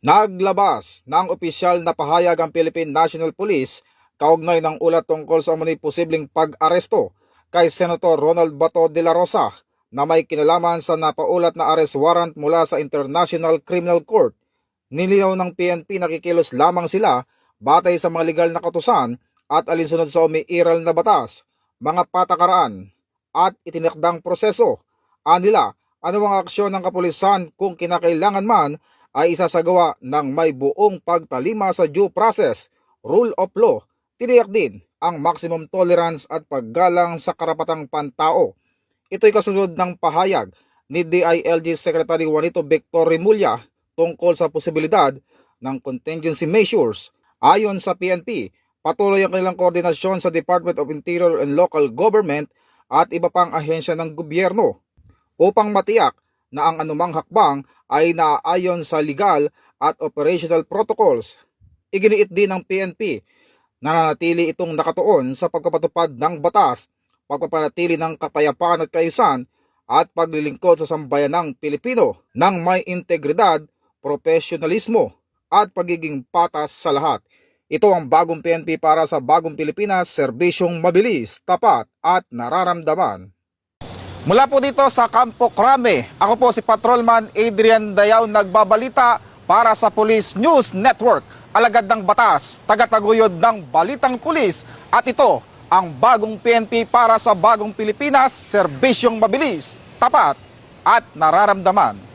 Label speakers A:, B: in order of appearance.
A: Naglabas ng opisyal na pahayag ang Philippine National Police kaugnay ng ulat tungkol sa umano'y posibleng pag-aresto kay Senator Ronald Bato de la Rosa na may kinalaman sa napaulat na arrest warrant mula sa International Criminal Court. Nilinaw ng PNP na kikilos lamang sila batay sa mga legal na kautusan at alinsunod sa umiiral na batas, mga patakaran at itinakdang proseso. Anila, anumang aksyon ng kapulisan kung kinakailangan man ay isasagawa ng may buong pagtalima sa due process, rule of law. Tiniyak din ang maximum tolerance at paggalang sa karapatang pantao. Ito'y kasunod ng pahayag ni DILG Secretary Juanito Victor Remulla tungkol sa posibilidad ng contingency measures. Ayon sa PNP, patuloy ang kanilang koordinasyon sa Department of Interior and Local Government at iba pang ahensya ng gobyerno upang matiyak na ang anumang hakbang ay naaayon sa legal at operational protocols. Iginiit din ng PNP na nanatili itong nakatuon sa pagpapatupad ng batas, pagpapanatili ng kapayapaan at kaayusan at paglilingkod sa sambayanang Pilipino ng may integridad, profesionalismo at pagiging patas sa lahat. Ito ang bagong PNP para sa bagong Pilipinas, serbisyong mabilis, tapat at nararamdaman. Mula po dito sa Campo Crame, ako po si Patrolman Adrian Dayaw nagbabalita para sa Police News Network, alagad ng batas, tagataguyod ng balitang pulis, at ito ang bagong PNP para sa bagong Pilipinas, serbisyong mabilis, tapat at nararamdaman.